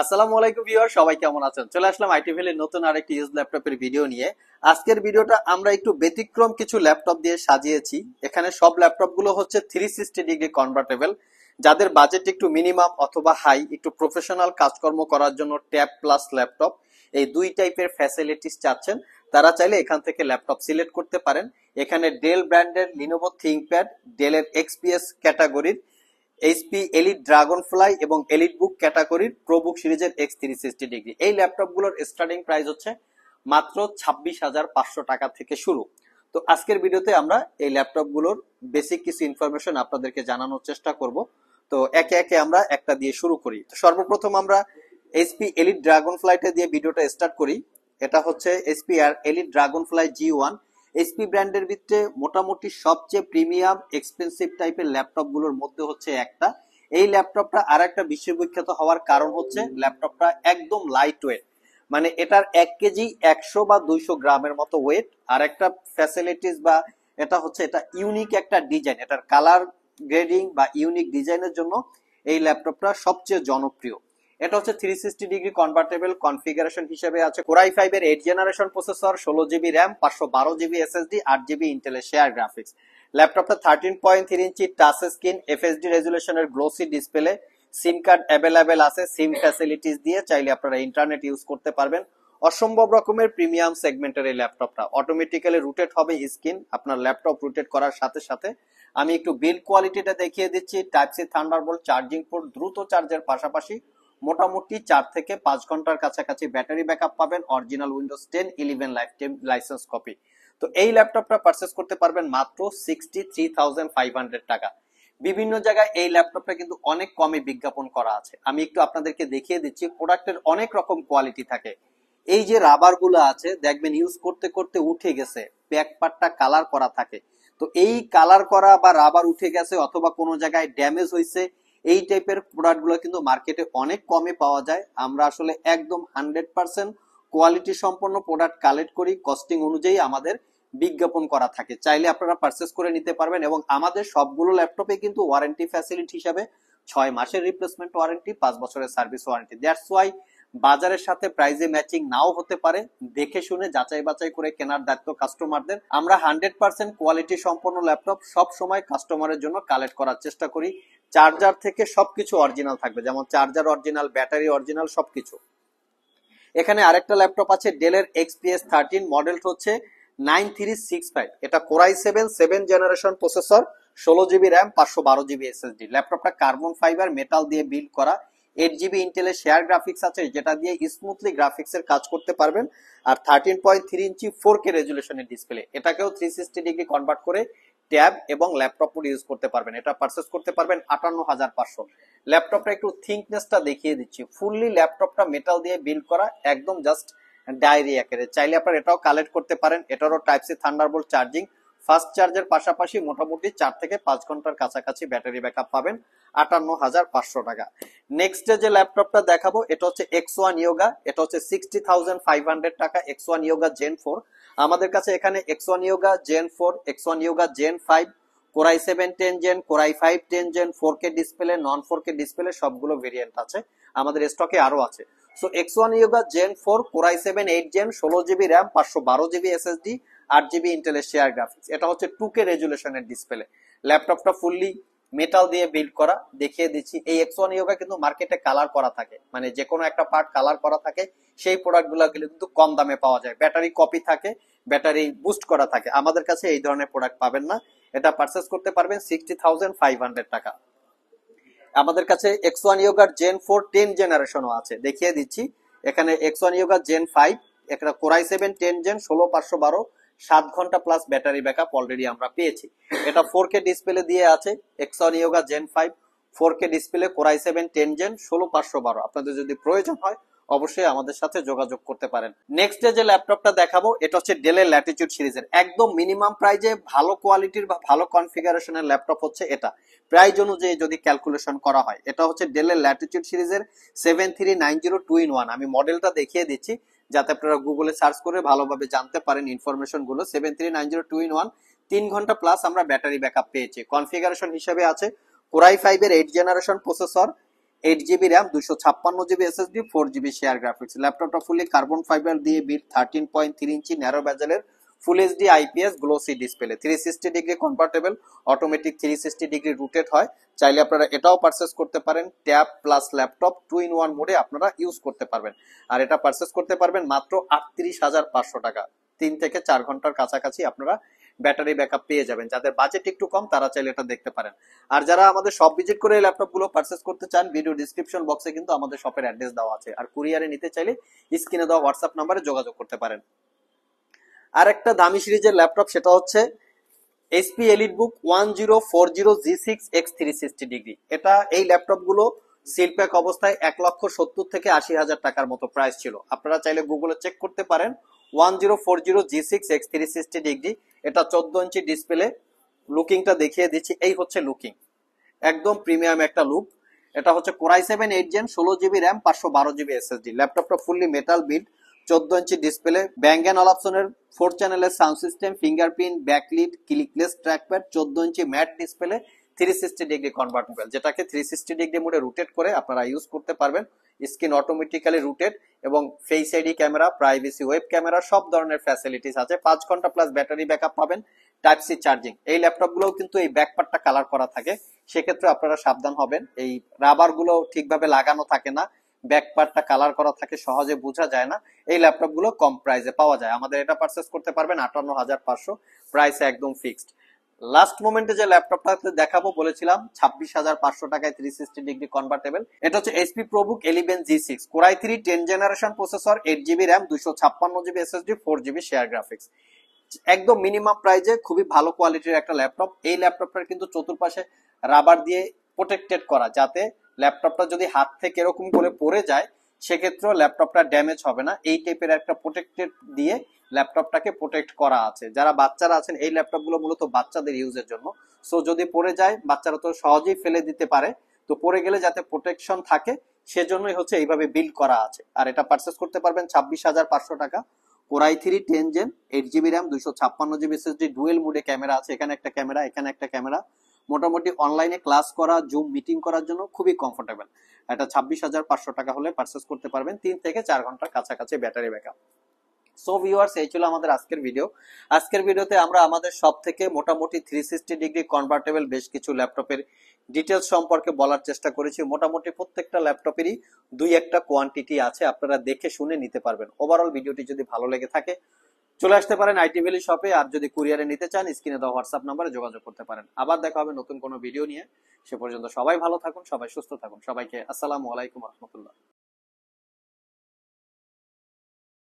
আসসালামু আলাইকুম ভিউয়ার, সবাই কেমন আছেন? চলে আসলাম আইটি ভ্যালির নতুন আরেকটি ইউজ ল্যাপটপের ভিডিও নিয়ে। আজকের ভিডিওটা আমরা একটু ব্যতিক্রম কিছু ল্যাপটপ দিয়ে সাজিয়েছি। এখানে সব ল্যাপটপ গুলো হচ্ছে 360 ডিগ্রি কনভার্টেবল। যাদের বাজেট একটু মিনিমাম অথবা হাই, একটু প্রফেশনাল কাজকর্ম করার জন্য ট্যাব প্লাস ল্যাপটপ এই দুই টাইপের ফ্যাসিলিটিস চাচ্ছেন, তারা চাইলে এখান থেকে ল্যাপটপ সিলেক্ট করতে পারেন। এখানে ডেল ব্র্যান্ডের লিনোভো থিংকপ্যাড, ডেলের এক্সপিএস ক্যাটাগরির এইচপি এলিট ড্রাগন ফ্লাই এবং এলিট বুক ক্যাটাগরির প্রোবুক সিরিজের X360 ডিগ্রি এই ল্যাপটপগুলোর স্টার্টিং প্রাইস হচ্ছে মাত্র 26,500 টাকা থেকে শুরু। তো আজকের ভিডিওতে আমরা এই ল্যাপটপগুলোর বেসিক কিছু ইনফরমেশন আপনাদেরকে জানানোর চেষ্টা করব। তো একে একে আমরা একটা দিয়ে শুরু করি। তো সর্বপ্রথম আমরা এইচপি এলিট ড্রাগন ফ্লাইটা দিয়ে ভিডিওটা স্টার্ট করি। এটা হচ্ছে HP elite dragon fly G1। HP ব্র্যান্ডের ভিতরে মোটামুটি সবচেয়ে প্রিমিয়াম এক্সপেন্সিভ টাইপের ল্যাপটপ গুলোর মধ্যে হচ্ছে একটা। এই ল্যাপটপটা আর একটা বিশ্ববিখ্যাত হওয়ার কারণ হচ্ছে ল্যাপটপটা একদম লাইট ওয়েট, মানে এটার 1 কেজি 100 বা 200 গ্রামের মতো ওয়েট। আর একটা ফ্যাসিলিটিস বা এটা হচ্ছে এটা ইউনিক একটা ডিজাইন, এটার কালার গ্রেডিং বা ইউনিক ডিজাইনের জন্য এই ল্যাপটপটা সবচেয়ে জনপ্রিয়। এটা হচ্ছে 360 ডিগ্রি কনভার্টেবল কনফিগারেশন হিসেবে আছে কোর i5 এর 8 generation processor, 16 GB RAM, 512 GB SSD, 8 GB ইন্টেলের শেয়ার গ্রাফিক্স। ল্যাপটপটা 13.3 ইঞ্চি টাচ স্ক্রিন, এফএসডি রেজুলেশনের glossy display, SIM card available আছে। সিম ফ্যাসিলিটিস দিয়ে চাইলে আপনারা ইন্টারনেট ইউজ করতে পারবেন। অসম্ভব রকমের প্রিমিয়াম সেগমেন্টের এই ল্যাপটপটা অটোমেটিক্যালি রুটেট হবে স্ক্রিন আপনার ল্যাপটপ রুটেট করার সাথে সাথে। আমি একটু বিল্ড কোয়ালিটিটা দেখিয়ে দিচ্ছি। Type C Thunderbolt charging port, দ্রুত চার্জের পাশাপাশি মোটামুটি 4 থেকে 5 ঘন্টার কাছাকাছি ব্যাটারি ব্যাকআপ পাবেন। Original Windows 10 11 lifetime license copy. তো এই ল্যাপটপটা পারচেজ করতে পারবেন মাত্র 63,500 টাকা। বিভিন্ন জায়গায় এই ল্যাপটপটা কিন্তু অনেক কমে বিজ্ঞাপন করা আছে। আমি একটু আপনাদেরকে দেখিয়ে দিচ্ছি। প্রোডাক্টের অনেক রকম কোয়ালিটি থাকে। এই যে রাবার গুলো আছে দেখবেন ইউজ করতে করতে উঠে গেছে, ব্যাক পার্টটা কালার করা থাকে। তো এই কালার করা বা রাবার উঠে গেছে অথবা কোনো জায়গায় ড্যামেজ হয়েছে, এই টাইপের প্রোডাক্ট গুলো কিন্তু মার্কেটে অনেক কমে পাওয়া যায়। আমরা আসলে একদম 100% কোয়ালিটি সম্পন্ন প্রোডাক্ট কালেক্ট করি, কস্টিং অনুযায়ী আমাদের বিজ্ঞাপন করা থাকে। চাইলে আপনারা পারচেস করে নিতে পারবেন এবং আমাদের সবগুলো ল্যাপটপে কিন্তু ওয়ারেন্টি ফ্যাসিলিটি হিসাবে 6 মাসের রিপ্লেসমেন্ট ওয়ারেন্টি, 5 বছরের সার্ভিস ওয়ারেন্টি। দ্যাটস ওয়াই বাজারের সাথে প্রাইসে ম্যাচিং নাও হতে পারে, দেখে শুনে যাচাই বাছাই করে কেনার দায়িত্ব কাস্টমারদের। আমরা 100% কোয়ালিটি সম্পন্ন ল্যাপটপ সব সময় কাস্টমারের জন্য কালেক্ট করার চেষ্টা করি। চার্জার থেকে সবকিছু অরিজিনাল থাকবে, যেমন চার্জার অরিজিনাল, ব্যাটারি অরিজিনাল, সবকিছু। এখানে আরেকটা ল্যাপটপ আছে ডেলের এক্সপিএস 13, মডেল হচ্ছে 9365। এটা core i7 7 generation processor, 16 GB RAM, 512 GB SSD. ল্যাপটপটা কার্বন ফাইবার মেটাল দিয়ে বিল্ড করা। 8 জিবি ইন্টেলের শেয়ার গ্রাফিক্স আছে, যেটা দিয়ে স্মুথলি গ্রাফিক্স এর কাজ করতে পারবেন। আর 13.3 ইঞ্চি 4K রেজুলেশনের ডিসপ্লে, এটাকেও 360 ডিগ্রি কনভার্ট করে ট্যাব এবং ল্যাপটপ ইউজ করতে পারবেন। এটা পারচেস করতে পারবেন 58,500। ল্যাপটপটা একটু থিকনেসটা দেখিয়ে দিচ্ছি। ফুললি ল্যাপটপটা মেটাল দিয়ে বিল্ড করা, একদম জাস্ট ডায়েরি আকারে। চাইলে আপনারা এটাও কালেক্ট করতে পারেন। এটারও type C Thunderbolt charging, fast চার্জের পাশাপাশি মোটামুটি 4 থেকে 5 ঘন্টার কাছাকাছি ব্যাটারি ব্যাকআপ পাবেন। 58,500 টাকা। নেক্সট যে ল্যাপটপটা দেখাবো এটা হচ্ছে X1 Yoga। এটা হচ্ছে 60,500 টাকা। X1 Yoga Gen 4 আমাদের কাছে এখানে X1 Yoga Gen 4, X1 Yoga Gen 5, core i7 10 Gen, core i5 10 Gen, 4K display, non 4K display সবগুলো ভেরিয়েন্ট আছে, আমাদের স্টকে আরো আছে। So X1 Yoga Gen 4, core i7 8 Gen, 16 GB RAM, 512 GB SSD, 8 GB ইন্টেলের শেয়ার গ্রাফিক্স। এটা হচ্ছে 2K রেজুলেশনের ডিসপ্লে। ল্যাপটপটা ফুললি মেটাল দিয়ে বিল্ড করা। দেখিয়ে দিচ্ছি, এই X1 Yoga কিন্তু মার্কেটে কালার করা থাকে, মানে যে কোনো একটা পার্ট কালার করা থাকে। সেই প্রোডাক্টগুলো কিন্তু কম দামে পাওয়া যায়। ব্যাটারি কপি থাকে, ব্যাটারি বুস্ট করা থাকে। আমাদের কাছে এই ধরনের প্রোডাক্ট পাবেন না। এটা পারচেস করতে পারবেন 60,500 টাকা। আমাদের কাছে X1 Yoga Gen 4 10 জেনারেশনও আছে, দেখিয়ে দিচ্ছি। এখানে X1 Yoga Gen 5, একটা কোর i7 10 জেন, 16,512, 7 ঘন্টা প্লাস ব্যাটারি ব্যাকআপ অলরেডি আমরা পেয়েছি। এটা 4K ডিসপ্লে দিয়ে আছে। X1 Yoga Gen 5 4K display, core i7 10 gen, 16,512। আপনাদের যদি প্রয়োজন হয় অবশ্যই আমাদের সাথে যোগাযোগ করতে পারেন। নেক্সট যে ল্যাপটপটা দেখাবো এটা হচ্ছে ডেলের ল্যাটিটিউড সিরিজের একদম মিনিমাম প্রাইজে ভালো কোয়ালিটির বা ভালো কনফিগারেশনের ল্যাপটপ হচ্ছে এটা। প্রাইস অনুযায়ী যদি ক্যালকুলেশন করা হয়, এটা হচ্ছে ডেলের ল্যাটিটিউড সিরিজের 7390 2-in-1। আমি মডেলটা দেখিয়ে দিচ্ছি যাতে আপনারা গুগলে সার্চ করে ভালোভাবে জানতে পারেন ইনফরমেশন গুলো। 7390 2-in-1, 3 ঘন্টা প্লাস আমরা ব্যাটারি ব্যাকআপ পেয়েছি। কনফিগারেশন হিসেবে আছে কোর i5 এর 8 generation processor, 8GB RAM, 256GB SSD, 4GB share graphics. ল্যাপটপটা ফুলি কার্বন ফাইবার দিয়ে বিল্ড, 13.3 ইঞ্চি ন্যারো বেজেলের full HD IPS glossy display, 360 degree convertible, automatic 360 degree rotate হয়। চাইলে আপনারা এটাও পারচেস করতে পারেন, ট্যাব প্লাস ল্যাপটপ 2-in-1 মোডে আপনারা ইউজ করতে পারবেন। আর এটা পারচেস করতে পারবেন মাত্র 38,500 টাকা। 3 থেকে 4 ঘন্টার কাছাকাছি আপনারা ব্যাটারি ব্যাকআপ পেয়ে যাবেন। যাদের বাজেট একটু কম তারা চাইলে এটা দেখতে পারেন। আর যারা আমাদের শপ ভিজিট করে এই ল্যাপটপ গুলো পারচেস করতে চান, ভিডিও ডিসক্রিপশন বক্সে কিন্তু আমাদের শপের অ্যাড্রেস দেওয়া আছে। আর কুরিয়ারে নিতে চাইলে স্ক্রিনে দেওয়া হোয়াটসঅ্যাপ নাম্বারে যোগাযোগ করতে পারেন। আর একটা দামি সিরিজের ল্যাপটপ, সেটা হচ্ছে এইচপি এলিটবুক 1040G6X 360 ডিগ্রি। এই ল্যাপটপ গুলো সিলপ্যাক অবস্থায় 1,70,000 থেকে 80,000 টাকার মতো প্রাইস ছিল। আপনারা চাইলে গুগলে চেক করতে পারেন। 1040G6X 360 ডিগ্রি, এটা 14 ইঞ্চি ডিসপ্লে। লুকিংটা দেখিয়ে দিচ্ছি, এই হচ্ছে লুকিং, একদম প্রিমিয়াম একটা লুক। এটা হচ্ছে core i 7 8 Gen, 16GB RAM, 512GB SSD। ল্যাপটপটা fully metal build, 14 inch display, Bang and অলাপসনের 4 চ্যানেলের sound system, fingerprint, backlit, clickless trackpad, 14 inch matte display, 360 degree convertible, যেটাকে 360 ডিগ্রি মোডে রোটেট করে আপনারা ইউজ করতে পারবেন। স্ক্রিন অটোমেটিক্যালি রোটেট এবং face ID camera, privacy web camera, সব ধরনের ফ্যাসিলিটিস আছে। 5 ঘন্টা প্লাস ব্যাটারি ব্যাকআপ পাবেন, টাইপ সি চার্জিং। এই ল্যাপটপ গুলোও কিন্তু এই ব্যাকপার্টটা কালার করা থাকে, সেক্ষেত্রে আপনারা সাবধান হবেন। এই রাবার গুলো ঠিকভাবে লাগানো থাকে না, ব্যাকপার্টটা কালার করা থাকে, সহজে বোঝা যায় না। এই ল্যাপটপ গুলো কম প্রাইসে পাওয়া যায়। আমাদের এটা পারচেস করতে পারবেন 58,500, প্রাইস একদম ফিক্সড। লাস্ট মোমেন্টে যে ল্যাপটপটা দেখাবো বলেছিলাম 26,500 টাকায় 360 ডিগ্রি কনভার্টেবল, এটা হচ্ছে HP ProBook 11G6 core i 3 10 generation processor, 8GB RAM, 256GB SSD, 4GB share graphics. একদম মিনিমাম প্রাইজে খুবই ভালো কোয়ালিটির একটা ল্যাপটপ। এই ল্যাপটপটার কিন্তু চতুর্পাশে রাবার দিয়ে প্রোটেক্টেড করা, যাতে ল্যাপটপটা যদি হাত থেকে এরকম করে পড়ে যায় সেক্ষেত্রে ল্যাপটপটা ড্যামেজ হবে না। এই টাইপের একটা প্রোটেক্টেড দিয়ে ল্যাপটপটাকে প্রোটেক্ট করা আছে। যারা বাচ্চারা আছেন, এই ল্যাপটপ গুলো মূলত বাচ্চাদের ইউজের জন্য। সো যদি পড়ে যায়, বাচ্চারা তো সহজেই ফেলে দিতে পারে, তো পড়ে গেলে যাতে প্রোটেকশন থাকে সেজন্যই হচ্ছে এইভাবে বিল্ড করা আছে। আর এটা পারচেস করতে পারবেন 26,500 টাকা। Core i 3 10 gen, 8GB RAM, 256GB SSD, dual মোডে ক্যামেরা আছে, এখানে একটা ক্যামেরা, এখানে একটা ক্যামেরা। মোটামুটি অনলাইনে ক্লাস করা, জুম মিটিং করার জন্য খুবই কমফোর্টেবল। এটা 26,500 টাকা হলে পারচেস করতে পারবেন। 3 থেকে 4 ঘন্টার কাছাকাছি ব্যাটারি ব্যাকআপ। সো ভিউয়ার্স, এই ছিল আমাদের আজকের ভিডিও। আজকের ভিডিওতে আমরা আমাদের সব থেকে মোটামুটি 360 ডিগ্রি কনভার্টেবল বেশ কিছু ল্যাপটপের ডিটেলস সম্পর্কে বলার চেষ্টা করেছি। মোটামুটি প্রত্যেকটা ল্যাপটপেরই 2-1টা কোয়ান্টিটি আছে, আপনারা দেখে শুনে নিতে পারবেন। ওভারঅল ভিডিওটি যদি ভালো লেগে থাকে চলে আসতে পারেন আইটি ভ্যালি শপে। আর যদি কুরিয়ারে নিতে চান স্ক্রিনে দেওয়া হোয়াটসঅ্যাপ নাম্বারে যোগাযোগ করতে পারেন। আবার দেখা হবে নতুন কোনো ভিডিও নিয়ে। সে পর্যন্ত সবাই ভালো থাকুন, সবাই সুস্থ থাকুন। সবাইকে আসসালামু আলাইকুম রহমতুল্লাহ।